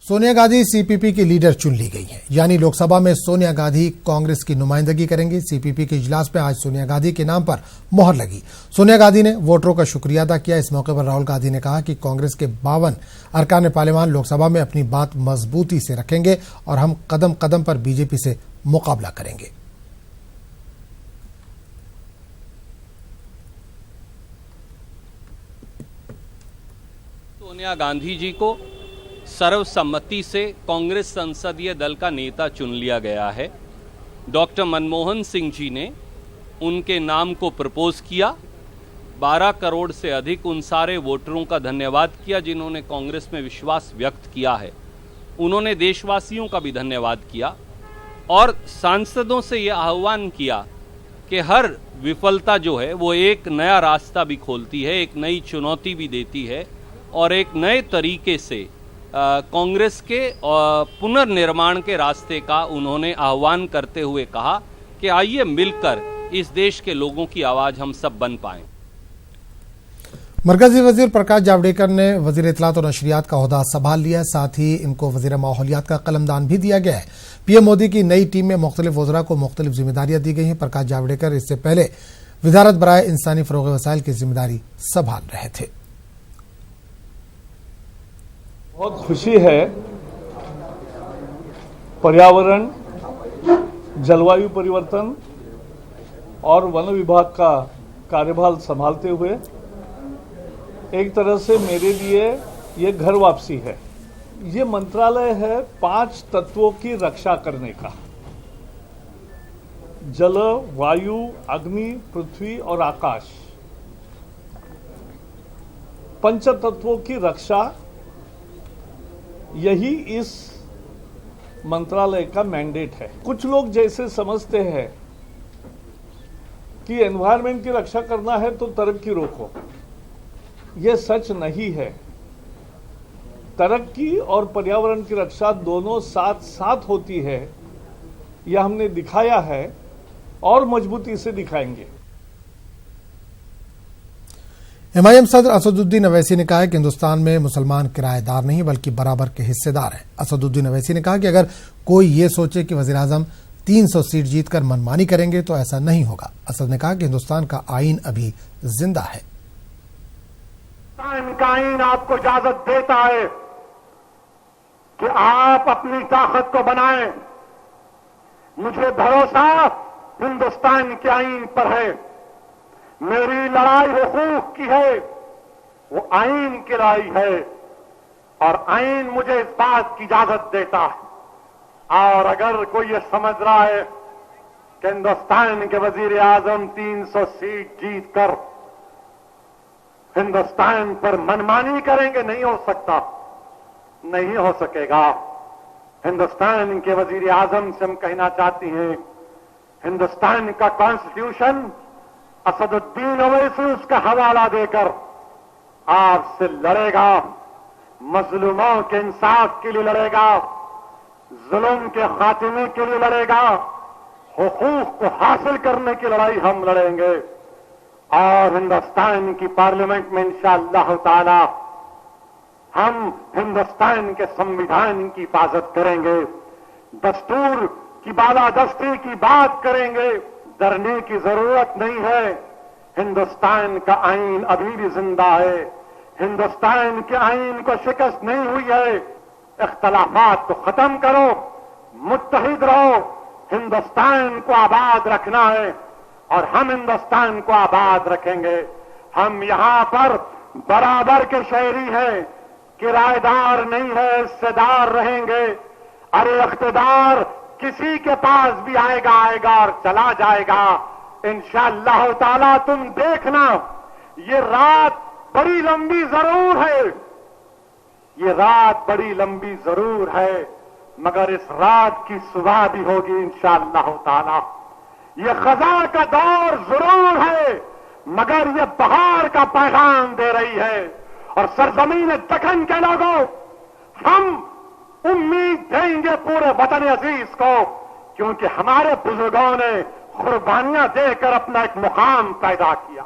Sonia Gandhi CPP की leader चुन ली गई हैं, यानी लोकसभा में सोनिया गांधी कांग्रेस की नुमाइंदगी करेंगी। सीपीपी के इजलास में आज सोनिया गांधी के नाम पर मोहर लगी। सोनिया गांधी ने वोटरों का शुक्रिया अदा किया। इस मौके पर राहुल गांधी ने कहा कि कांग्रेस के 52 अरकान पार्लियामान लोकसभा में अपनी बात मजबूती से रखेंगे और हम कदम कदम पर बीजेपी से मुकाबला करेंगे। सोनिया गांधी जी को सर्वसम्मति से कांग्रेस संसदीय दल का नेता चुन लिया गया है। डॉक्टर मनमोहन सिंह जी ने उनके नाम को प्रपोज किया। 12 करोड़ से अधिक उन सारे वोटरों का धन्यवाद किया जिन्होंने कांग्रेस में विश्वास व्यक्त किया है। उन्होंने देशवासियों का भी धन्यवाद किया और सांसदों से ये आह्वान किया कि हर विफलता जो है वो एक नया रास्ता भी खोलती है, एक नई चुनौती भी देती है और एक नए तरीके से कांग्रेस के पुनर्निर्माण के रास्ते का उन्होंने आह्वान करते हुए कहा कि आइए मिलकर इस देश के लोगों की आवाज हम सब बन पाएं। मरकजी वजीर प्रकाश जावड़ेकर ने वजीर इत्तलात और नशरियात का ओहदा संभाल लिया। साथ ही इनको वजीर माहौलियात का कलमदान भी दिया गया है। पीएम मोदी की नई टीम में मुख्तलिफ वज़रा को मुख्तलिफ जिम्मेदारियां दी गई हैं। प्रकाश जावड़ेकर इससे पहले वजारत बराए इंसानी फरोग़ वसाइल की जिम्मेदारी संभाल रहे थे। बहुत खुशी है, पर्यावरण, जलवायु परिवर्तन और वन विभाग का कार्यभार संभालते हुए एक तरह से मेरे लिए ये घर वापसी है। ये मंत्रालय है 5 तत्वों की रक्षा करने का: जल, वायु, अग्नि, पृथ्वी और आकाश। पंच तत्वों की रक्षा यही इस मंत्रालय का मैंडेट है। कुछ लोग जैसे समझते हैं कि एनवायरनमेंट की रक्षा करना है तो तरक्की रोको, यह सच नहीं है। तरक्की और पर्यावरण की रक्षा दोनों साथ साथ होती है, यह हमने दिखाया है और मजबूती से दिखाएंगे। एमआईएम सदर असदुद्दीन अवैसी ने कहा है कि हिंदुस्तान में मुसलमान किराएदार नहीं बल्कि बराबर के हिस्सेदार हैं। असदुद्दीन अवैसी ने कहा कि अगर कोई ये सोचे कि वजीर आजम 300 सीट जीतकर मनमानी करेंगे तो ऐसा नहीं होगा। असद ने कहा कि हिंदुस्तान का आईन अभी जिंदा है। का आईन आपको इजाजत देता है कि आप अपनी ताकत को बनाएं। मुझे भरोसा हिंदुस्तान के आईन पर है। मेरी लड़ाई हुकूक की है, वो आईन की लड़ाई है और आईन मुझे इस बात की इजाजत देता है। और अगर कोई ये समझ रहा है कि हिंदुस्तान के वजीर आजम 300 सीट जीतकर हिंदुस्तान पर मनमानी करेंगे, नहीं हो सकता, नहीं हो सकेगा। हिंदुस्तान के वजीर आजम से हम कहना चाहती हैं, हिंदुस्तान का कॉन्स्टिट्यूशन असदुद्दीन अवैसी उसका हवाला देकर आपसे लड़ेगा, मजलूमों के इंसाफ के लिए लड़ेगा, जुल्म के खात्मे के लिए लड़ेगा, हुकूक को हासिल करने की लड़ाई हम लड़ेंगे। और हिंदुस्तान की पार्लियामेंट में इंशाअल्लाह ताला हम हिंदुस्तान के संविधान की हिफाजत करेंगे, दस्तूर की बालादस्ती की बात करेंगे। डरने की जरूरत नहीं है। हिंदुस्तान का आईन अभी भी जिंदा है। हिंदुस्तान के आईन को शिकस्त नहीं हुई है। इख्तलाफात को खत्म करो, मुत्तहिद रहो। हिंदुस्तान को आबाद रखना है और हम हिंदुस्तान को आबाद रखेंगे। हम यहां पर बराबर के शहरी हैं, किराएदार नहीं है, हिस्सेदार रहेंगे। अरे इख्तिदार किसी के पास भी आएगा और चला जाएगा। इंशाअल्लाह ताला तुम देखना, ये रात बड़ी लंबी जरूर है, ये रात बड़ी लंबी जरूर है, मगर इस रात की सुबह भी होगी इंशाअल्लाह ताला। ये खजा का दौर जरूर है, मगर ये बहार का पैगाम दे रही है। और सरजमीन दक्कन के लोगों, हम उम्मीद देंगे पूरे वतन अजीज को, क्योंकि हमारे बुजुर्गों ने कुर्बानियां देकर अपना एक मुकाम पैदा किया।